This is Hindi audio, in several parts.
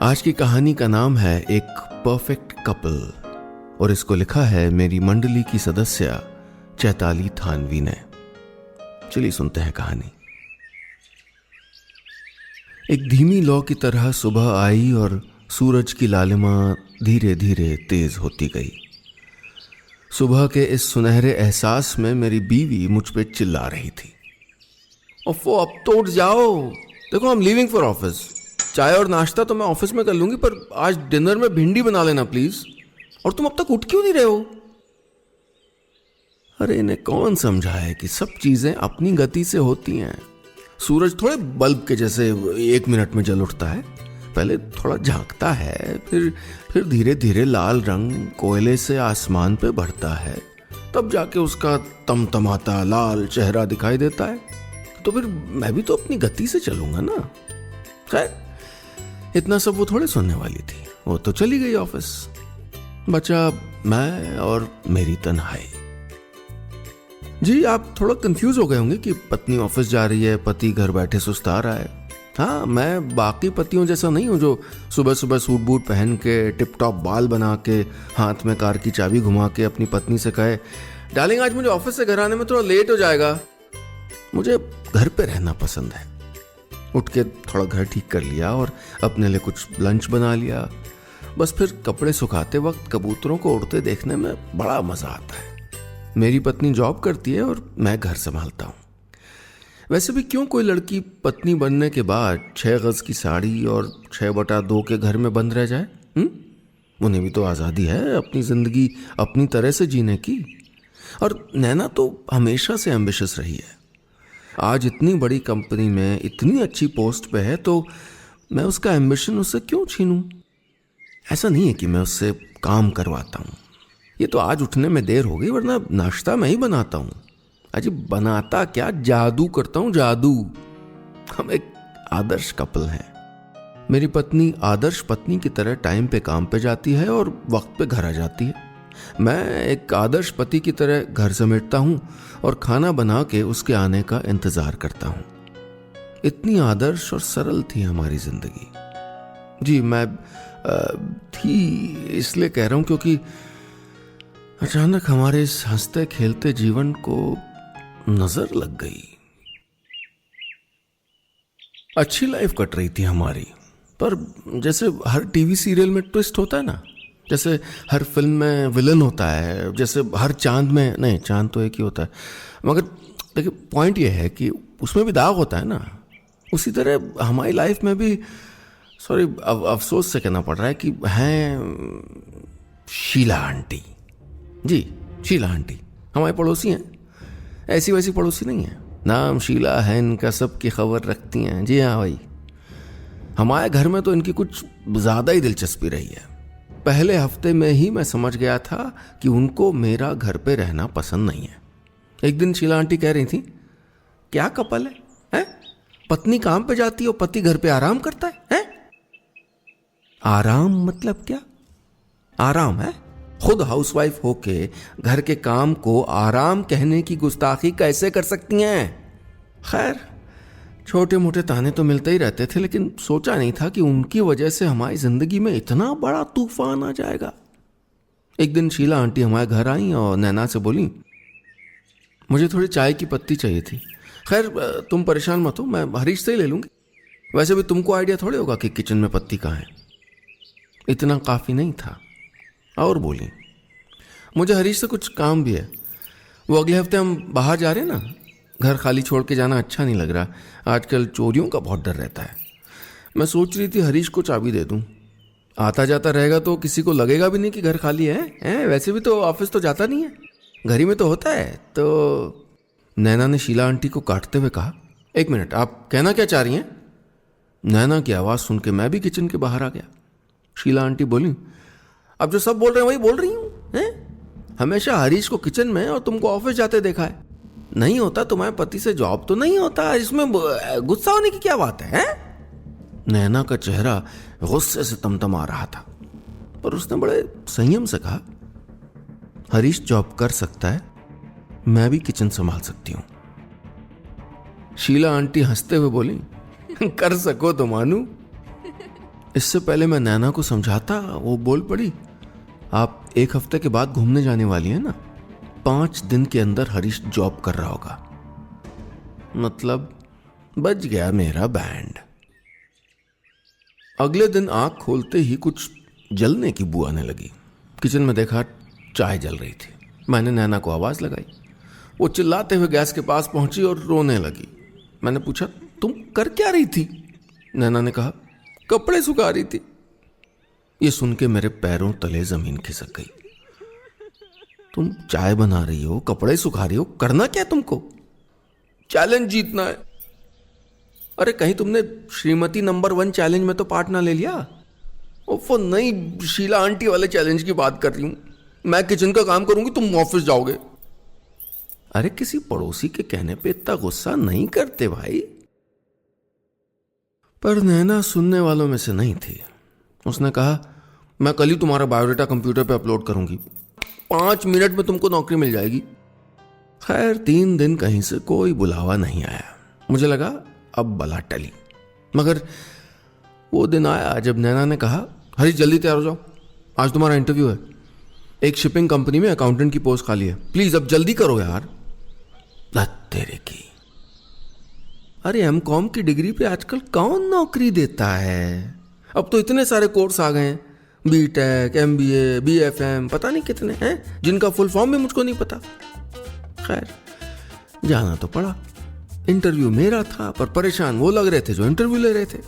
आज की कहानी का नाम है एक परफेक्ट कपल और इसको लिखा है मेरी मंडली की सदस्य चैताली थानवी ने। चलिए सुनते हैं कहानी। एक धीमी लौ की तरह सुबह आई और सूरज की लालिमा धीरे धीरे तेज होती गई। सुबह के इस सुनहरे एहसास में मेरी बीवी मुझ पे चिल्ला रही थी, ओफो अब तो उठ जाओ, देखो I am leaving for office. चाय और नाश्ता तो मैं ऑफिस में कर लूंगी, पर आज डिनर में भिंडी बना लेना प्लीज। और तुम अब तक उठ क्यों नहीं रहे हो? अरे इन्हें कौन समझाए कि सब चीजें अपनी गति से होती हैं। सूरज थोड़े बल्ब के जैसे 1 मिनट में जल उठता है। पहले थोड़ा झांकता है, फिर धीरे धीरे लाल रंग कोयले से आसमान पे बढ़ता है, तब जाके उसका तमतमाता लाल चेहरा दिखाई देता है। तो फिर मैं भी तो अपनी गति से चलूंगा ना। खैर इतना सब वो थोड़े सुनने वाली थी। वो तो चली गई ऑफिस। बचा मैं और मेरी तन्हाई। जी आप थोड़ा कंफ्यूज हो गए होंगे कि पत्नी ऑफिस जा रही है, पति घर बैठे सुस्ता रहा है। हाँ, मैं बाकी पतियों जैसा नहीं हूं जो सुबह सुबह सूट बूट पहन के टिप टॉप बाल बना के हाथ में कार की चाबी घुमा के अपनी पत्नी से कहे, डार्लिंग आज मुझे ऑफिस से घर आने में थोड़ा लेट हो जाएगा। मुझे घर पे रहना पसंद है। उठ के थोड़ा घर ठीक कर लिया और अपने लिए कुछ लंच बना लिया। बस फिर कपड़े सुखाते वक्त कबूतरों को उड़ते देखने में बड़ा मजा आता है। मेरी पत्नी जॉब करती है और मैं घर संभालता हूँ। वैसे भी क्यों कोई लड़की पत्नी बनने के बाद 6 गज की साड़ी और 6/2 के घर में बंद रह जाए? उन्हें भी तो आज़ादी है अपनी जिंदगी अपनी तरह से जीने की। और नैना तो हमेशा से एम्बिशियस रही है। आज इतनी बड़ी कंपनी में इतनी अच्छी पोस्ट पे है, तो मैं उसका एम्बिशन उससे क्यों छीनूं? ऐसा नहीं है कि मैं उससे काम करवाता हूँ। ये तो आज उठने में देर हो गई, वरना नाश्ता मैं ही बनाता हूँ। अजी बनाता क्या, जादू करता हूँ, जादू। हम एक आदर्श कपल हैं। मेरी पत्नी आदर्श पत्नी की तरह टाइम पे काम पे जाती है और वक्त पे घर आ जाती है। मैं एक आदर्श पति की तरह घर समेटता हूँ और खाना बना के उसके आने का इंतजार करता हूँ। इतनी आदर्श और सरल थी हमारी जिंदगी। जी मैं थी इसलिए कह रहा हूँ क्योंकि अचानक हमारे इस हंसते खेलते जीवन को नजर लग गई। अच्छी लाइफ कट रही थी हमारी, पर जैसे हर टीवी सीरियल में ट्विस्ट होता है ना, जैसे हर फिल्म में विलन होता है, जैसे हर चांद में, नहीं चांद तो एक ही होता है, मगर देखिए पॉइंट ये है कि उसमें भी दाग होता है ना। उसी तरह हमारी लाइफ में भी, सॉरी अफसोस से कहना पड़ रहा है कि हैं शीला आंटी। जी शीला आंटी हमारे पड़ोसी हैं। ऐसी वैसी पड़ोसी नहीं है, नाम शीला है इनका, सबकी खबर रखती हैं। जी हाँ भाई, हमारे घर में तो इनकी कुछ ज़्यादा ही दिलचस्पी रही है। पहले हफ्ते में ही मैं समझ गया था कि उनको मेरा घर पे रहना पसंद नहीं है। एक दिन शीला आंटी कह रही थी, क्या कपल है? पत्नी काम पे जाती है और पति घर पे आराम करता है? आराम मतलब क्या? आराम है? खुद हाउसवाइफ होके घर के काम को आराम कहने की गुस्ताखी कैसे कर सकती हैं? खैर छोटे मोटे ताने तो मिलते ही रहते थे, लेकिन सोचा नहीं था कि उनकी वजह से हमारी जिंदगी में इतना बड़ा तूफान आ जाएगा। एक दिन शीला आंटी हमारे घर आई और नैना से बोली, मुझे थोड़ी चाय की पत्ती चाहिए थी। खैर तुम परेशान मत हो, मैं हरीश से ही ले लूंगी। वैसे भी तुमको आइडिया थोड़े होगा कि किचन में पत्ती कहाँ है। इतना काफी नहीं था और बोली, मुझे हरीश से कुछ काम भी है। वो अगले हफ्ते हम बाहर जा रहे हैं ना, घर खाली छोड़ के जाना अच्छा नहीं लग रहा। आजकल चोरियों का बहुत डर रहता है। मैं सोच रही थी हरीश को चाबी दे दूं, आता जाता रहेगा तो किसी को लगेगा भी नहीं कि घर खाली है। वैसे भी तो ऑफिस तो जाता नहीं है, घर ही में तो होता है। तो नैना ने शीला आंटी को काटते हुए कहा, 1 मिनट, आप कहना क्या चाह रही हैं? नैना की आवाज़ सुन के मैं भी किचन के बाहर आ गया। शीला आंटी बोली, अब जो सब बोल रहे हैं वही बोल रही हूँ। हमेशा हरीश को किचन में और तुमको ऑफिस जाते देखा है। नहीं होता तुम्हारे पति से जॉब तो नहीं होता, इसमें गुस्सा होने की क्या बात है? नैना का चेहरा गुस्से से तमतमा रहा था, पर उसने बड़े संयम से कहा, हरीश जॉब कर सकता है, मैं भी किचन संभाल सकती हूँ। शीला आंटी हंसते हुए बोली, कर सको तो मानू। इससे पहले मैं नैना को समझाता, वो बोल पड़ी, आप 1 हफ्ते के बाद घूमने जाने वाली है ना, 5 दिन के अंदर हरीश जॉब कर रहा होगा। मतलब बज गया मेरा बैंड। अगले दिन आंख खोलते ही कुछ जलने की बू आने लगी। किचन में देखा चाय जल रही थी। मैंने नैना को आवाज लगाई। वो चिल्लाते हुए गैस के पास पहुंची और रोने लगी। मैंने पूछा, तुम कर क्या रही थी? नैना ने कहा, कपड़े सुखा रही थी। ये सुन के मेरे पैरों तले जमीन खिसक गई। तुम चाय बना रही हो, कपड़े सुखा रही हो, करना क्या तुमको? चैलेंज जीतना है। अरे कहीं तुमने श्रीमती नंबर 1 चैलेंज में तो पार्ट ना ले लिया? वो नहीं, शीला आंटी वाले चैलेंज की बात कर रही हूं। मैं किचन का काम करूंगी, तुम ऑफिस जाओगे। अरे किसी पड़ोसी के कहने पे इतना गुस्सा नहीं करते भाई। पर नैना सुनने वालों में से नहीं थी। उसने कहा, मैं कल ही तुम्हारा बायोडाटा कंप्यूटर पे अपलोड करूंगी, 5 मिनट में तुमको नौकरी मिल जाएगी। खैर 3 दिन कहीं से कोई बुलावा नहीं आया। मुझे लगा अब बला टली। मगर वो दिन आया जब नैना ने कहा, हरीश जल्दी तैयार हो जाओ, आज तुम्हारा इंटरव्यू है। एक शिपिंग कंपनी में अकाउंटेंट की पोस्ट खाली है, प्लीज अब जल्दी करो यार। तेरे की, अरे एमकॉम की डिग्री पे आजकल कौन नौकरी देता है? अब तो इतने सारे कोर्स आ गए हैं, बीटेक, एमबीए, बीएफएम, पता नहीं कितने हैं जिनका फुल फॉर्म भी मुझको नहीं पता। खैर जाना तो पड़ा। इंटरव्यू मेरा था, पर परेशान वो लग रहे थे जो इंटरव्यू ले रहे थे।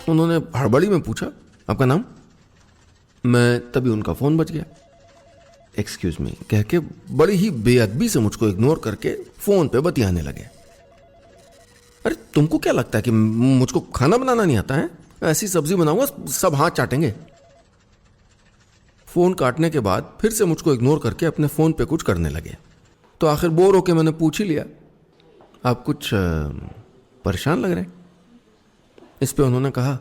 उन्होंने हड़बड़ी में पूछा, आपका नाम? मैं तभी उनका फोन बज गया। एक्सक्यूज मी कह के बड़ी ही बेअदबी से मुझको इग्नोर करके फोन पे बतियाने लगे। अरे तुमको क्या लगता है कि मुझको खाना बनाना नहीं आता है? ऐसी सब्जी बनाऊंगा सब हाथ चाटेंगे। फोन काटने के बाद फिर से मुझको इग्नोर करके अपने फोन पे कुछ करने लगे। तो आखिर बोर होके मैंने पूछ ही लिया, आप कुछ परेशान लग रहे हैं? इस पे उन्होंने कहा,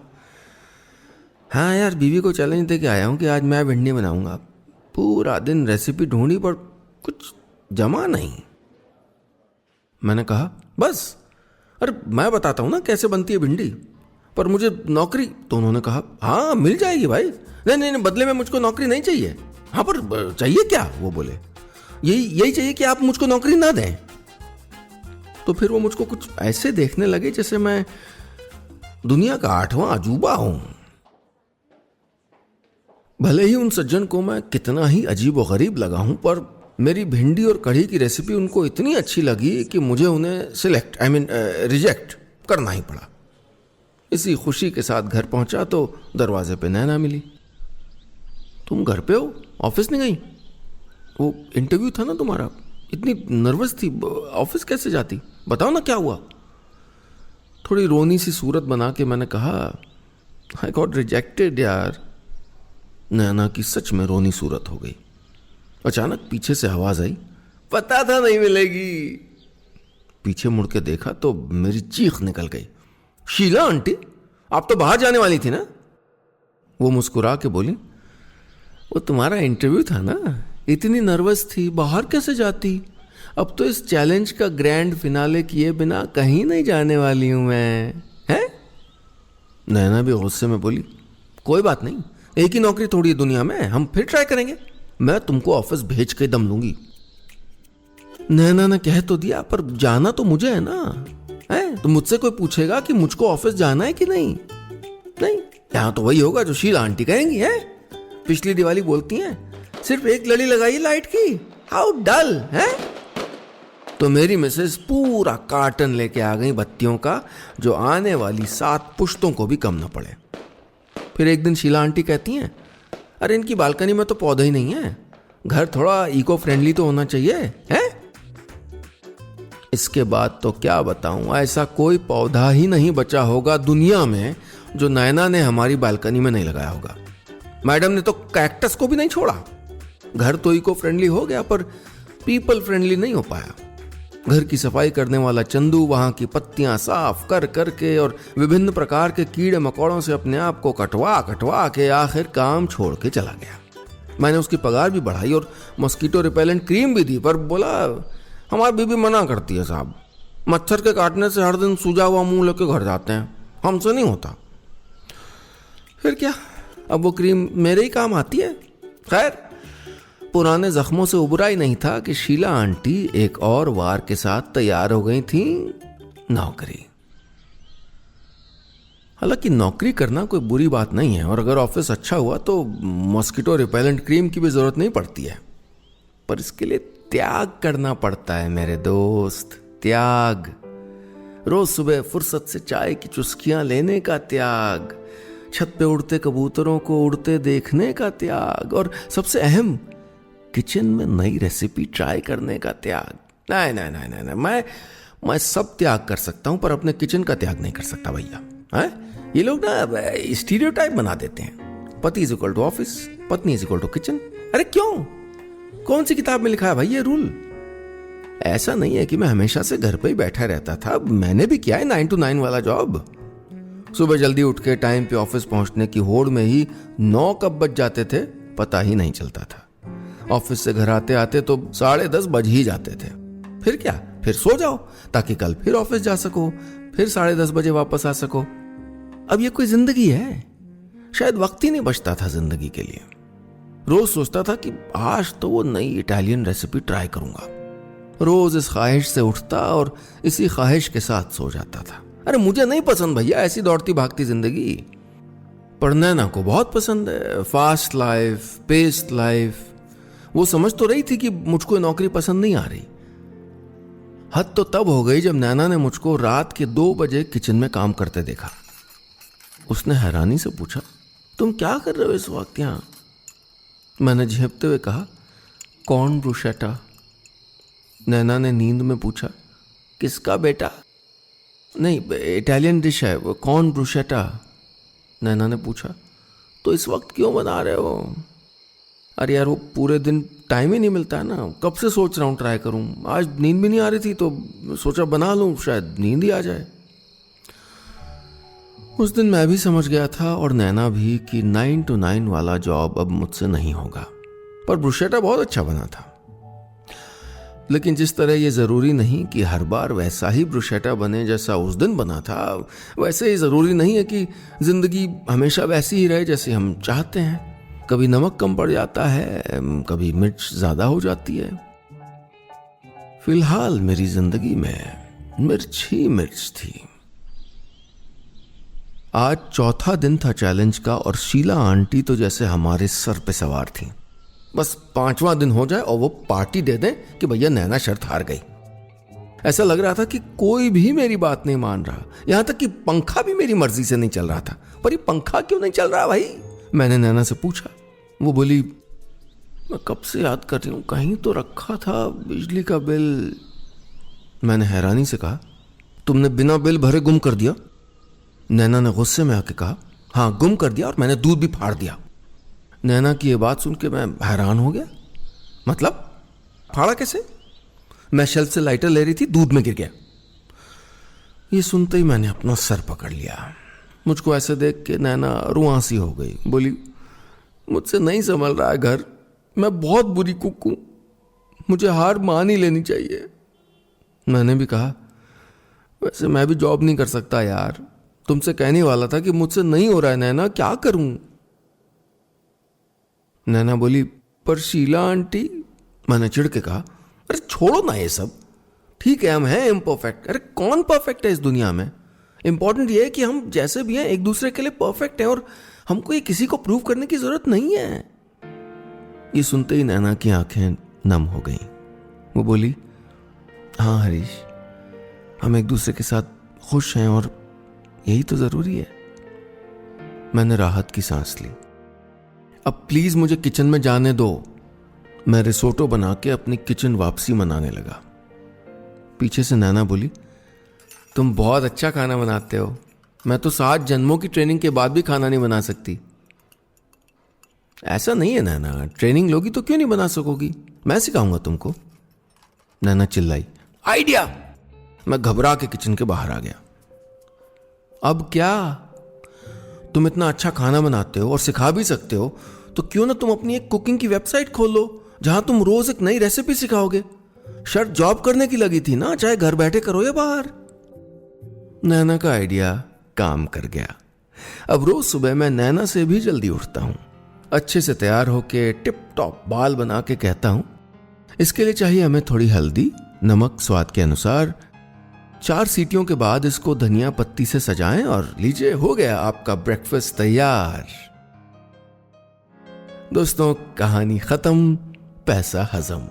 हाँ यार, बीवी को चैलेंज दे के आया हूं कि आज मैं भिंडी बनाऊंगा। पूरा दिन रेसिपी ढूंढी पर कुछ जमा नहीं। मैंने कहा, बस? अरे मैं बताता हूं ना कैसे बनती है भिंडी, पर मुझे नौकरी। तो उन्होंने कहा, हाँ मिल जाएगी भाई। नहीं नहीं, बदले में मुझको नौकरी नहीं चाहिए। हाँ पर चाहिए क्या? वो बोले, यही चाहिए कि आप मुझको नौकरी ना दें। तो फिर वो मुझको कुछ ऐसे देखने लगे जैसे मैं दुनिया का 8वां अजूबा हूं। भले ही उन सज्जन को मैं कितना ही अजीब और गरीब लगा हूं, पर मेरी भिंडी और कढ़ी की रेसिपी उनको इतनी अच्छी लगी कि मुझे उन्हें रिजेक्ट करना ही पड़ा। इसी खुशी के साथ घर पहुंचा तो दरवाजे पे नैना मिली। तुम घर पे हो, ऑफिस नहीं गई? वो इंटरव्यू था ना तुम्हारा, इतनी नर्वस थी, ऑफिस कैसे जाती? बताओ ना क्या हुआ। थोड़ी रोनी सी सूरत बना के मैंने कहा, आई गॉट रिजेक्टेड यार। नैना की सच में रोनी सूरत हो गई। अचानक पीछे से आवाज आई, पता था नहीं मिलेगी। पीछे मुड़ के देखा तो मेरी चीख निकल गई, शीला आंटी आप तो बाहर जाने वाली थी ना? वो मुस्कुरा के बोली, वो तुम्हारा इंटरव्यू था ना, इतनी नर्वस थी, बाहर कैसे जाती? अब तो इस चैलेंज का ग्रैंड फिनाले किए बिना कहीं नहीं जाने वाली हूं मैं। है? नैना भी गुस्से में बोली, कोई बात नहीं, एक ही नौकरी थोड़ी है दुनिया में, हम फिर ट्राई करेंगे। मैं तुमको ऑफिस भेज के दम लूंगी। नैना ने कह तो दिया, पर जाना तो मुझे है ना। है तो मुझसे कोई पूछेगा कि मुझको ऑफिस जाना है कि नहीं? नहीं, यहां तो वही होगा जो शीला आंटी कहेंगी। है पिछली दिवाली बोलती हैं, सिर्फ एक लड़ी लगाई लाइट की, हाउ डल है। तो मेरी मिसेस पूरा कार्टन लेके आ गई बत्तियों का, जो आने वाली 7 पुश्तों को भी कम न पड़े। फिर एक दिन शीला आंटी कहती हैं, अरे इनकी बालकनी में तो पौधा ही नहीं है, घर थोड़ा इको फ्रेंडली तो होना चाहिए। है? इसके बाद तो क्या बताऊं, ऐसा कोई पौधा ही नहीं बचा होगा दुनिया में जो नैना ने हमारी बालकनी में नहीं लगाया होगा। मैडम ने तो कैक्टस को भी नहीं छोड़ा। घर तो इको फ्रेंडली हो गया, पर पीपल फ्रेंडली नहीं हो पाया। घर की सफाई करने वाला चंदू वहां की पत्तियां साफ कर करके और विभिन्न प्रकार के कीड़े मकोड़ों से अपने आप को कटवा के आखिर काम छोड़ के चला गया। मैंने उसकी पगार भी बढ़ाई और मॉस्किटो रिपेलेंट क्रीम भी दी, पर बोला हमारी बीबी मना करती है साहब, मच्छर के काटने से हर दिन सूजा हुआ मुंह लेके घर जाते हैं, हमसे नहीं होता। फिर क्या, अब वो क्रीम मेरे ही काम आती है। खैर, पुराने जख्मों से उबरा ही नहीं था कि शीला आंटी एक और वार के साथ तैयार हो गई थी नौकरी। हालांकि नौकरी करना कोई बुरी बात नहीं है, और अगर ऑफिस अच्छा हुआ तो मॉस्किटो रिपेलेंट क्रीम की भी जरूरत नहीं पड़ती है, पर इसके लिए त्याग करना पड़ता है मेरे दोस्त, त्याग। रोज सुबह फुर्सत से चाय की चुस्कियां लेने का त्याग, छत पे उड़ते कबूतरों को उड़ते देखने का त्याग, और सबसे अहम किचन में नई रेसिपी ट्राई करने का त्याग। नहीं नहीं नहीं नहीं, नहीं। मैं सब त्याग कर सकता हूं, पर अपने किचन का त्याग नहीं कर सकता भैया। है ये लोग ना स्टीरियोटाइप बना देते हैं, पति इज इक्वल टू ऑफिस, पत्नी इज इक्वल टू किचन। अरे क्यों, कौन सी किताब में लिखा है भाई ये रूल? ऐसा नहीं है कि मैं हमेशा से घर पे ही बैठा रहता था, मैंने भी किया है 9 to 9 वाला जॉब। सुबह जल्दी उठ के टाइम पे ऑफिस पहुंचने की होड़ में ही 9 कब बज जाते थे पता ही नहीं चलता था। ऑफिस से घर आते आते तो 10:30 बज ही जाते थे। फिर क्या, फिर सो जाओ ताकि कल फिर ऑफिस जा सको, फिर 10:30 बजे वापस आ सको। अब ये कोई जिंदगी है? शायद वक्त ही नहीं बचता था जिंदगी के लिए। रोज सोचता था कि आज तो वो नई इटालियन रेसिपी ट्राई करूंगा। रोज इस ख्वाहिश से उठता और इसी ख्वाहिश के साथ सो जाता था। अरे मुझे नहीं पसंद भैया ऐसी दौड़ती भागती जिंदगी। पर नैना को बहुत पसंद है, फास्ट लाइफ, पेस्ड लाइफ। वो समझ तो रही थी कि मुझको नौकरी पसंद नहीं आ रही। हद तो तब हो गई जब नैना ने मुझको रात के 2 बजे किचन में काम करते देखा। उसने हैरानी से पूछा, तुम क्या कर रहे हो इस वक्त यहां? मैंने झेपते हुए कहा, कॉर्न ब्रूशेटा। नैना ने नींद में पूछा, किसका बेटा? नहीं, इटालियन डिश है वो, कॉर्न ब्रूशेटा। नैना ने पूछा, तो इस वक्त क्यों बना रहे हो? अरे यार वो पूरे दिन टाइम ही नहीं मिलता है ना, कब से सोच रहा हूँ ट्राई करूँ। आज नींद भी नहीं आ रही थी तो सोचा बना लूँ, शायद नींद ही आ जाए। उस दिन मैं भी समझ गया था और नैना भी कि 9 to 9 वाला जॉब अब मुझसे नहीं होगा। पर ब्रूशेटा बहुत अच्छा बना था। लेकिन जिस तरह ये जरूरी नहीं कि हर बार वैसा ही ब्रूशेटा बने जैसा उस दिन बना था, वैसे ही जरूरी नहीं है कि जिंदगी हमेशा वैसी ही रहे जैसे हम चाहते हैं। कभी नमक कम पड़ जाता है, कभी मिर्च ज्यादा हो जाती है। फिलहाल मेरी जिंदगी में मिर्च ही मिर्च थी। आज चौथा दिन था चैलेंज का और शीला आंटी तो जैसे हमारे सर पे सवार थी। बस 5वां दिन हो जाए और वो पार्टी दे दें कि भैया नैना शर्त हार गई। ऐसा लग रहा था कि कोई भी मेरी बात नहीं मान रहा, यहां तक कि पंखा भी मेरी मर्जी से नहीं चल रहा था। पर ये पंखा क्यों नहीं चल रहा भाई? मैंने नैना से पूछा। वो बोली, मैं कब से याद कर रही हूं, कहीं तो रखा था बिजली का बिल। मैंने हैरानी से कहा, तुमने बिना बिल भरे गुम कर दिया? नैना ने गुस्से में आके कहा, हाँ गुम कर दिया और मैंने दूध भी फाड़ दिया। नैना की ये बात सुन के मैं हैरान हो गया। मतलब फाड़ा कैसे? मैं शेल्फ से लाइटर ले रही थी, दूध में गिर गया। ये सुनते ही मैंने अपना सर पकड़ लिया। मुझको ऐसे देख के नैना रुआंसी हो गई। बोली, मुझसे नहीं संभल रहा है घर, मैं बहुत बुरी कुक हूं, मुझे हार मान ही लेनी चाहिए। मैंने भी कहा, वैसे मैं भी जॉब नहीं कर सकता यार, तुमसे कहने वाला था कि मुझसे नहीं हो रहा है नैना, क्या करूं? नैना बोली, पर शीला आंटी। मैंने चिढ़ के कहा, अरे छोड़ो ना ये सब, ठीक है हम हैं इम्परफेक्ट। अरे कौन परफेक्ट है इस दुनिया में? इंपॉर्टेंट ये है कि हम जैसे भी हैं एक दूसरे के लिए परफेक्ट हैं और हमको ये किसी को प्रूव करने की जरूरत नहीं है। ये सुनते ही नैना की आंखें नम हो गईं। वो बोली, हाँ हरीश, हम एक दूसरे के साथ खुश हैं और यही तो जरूरी है। मैंने राहत की सांस ली। अब प्लीज मुझे किचन में जाने दो। मैं रिसोटो बना के अपनी किचन वापसी मनाने लगा। पीछे से नैना बोली, तुम बहुत अच्छा खाना बनाते हो, मैं तो 7 जन्मों की ट्रेनिंग के बाद भी खाना नहीं बना सकती। ऐसा नहीं है नैना, ट्रेनिंग लोगी तो क्यों नहीं बना सकोगी, मैं सिखाऊंगा तुमको। नैना चिल्लाई, आइडिया। मैं घबरा के किचन के बाहर आ गया। अब क्या, तुम इतना अच्छा खाना बनाते हो और सिखा भी सकते हो, तो क्यों ना तुम अपनी एक कुकिंग की वेबसाइट खोल लो जहां तुम रोज एक नई रेसिपी सिखाओगे। शर्त जॉब करने की लगी थी ना, चाहे घर बैठे करो या बाहर। नैना का आइडिया काम कर गया। अब रोज सुबह मैं नैना से भी जल्दी उठता हूँ, अच्छे से तैयार होके टिप टॉप बाल बना के कहता हूँ, इसके लिए चाहिए हमें थोड़ी हल्दी, नमक स्वाद के अनुसार। 4 सीटियों के बाद इसको धनिया पत्ती से सजाएं और लीजिए, हो गया आपका ब्रेकफास्ट तैयार। दोस्तों, कहानी खत्म, पैसा हजम।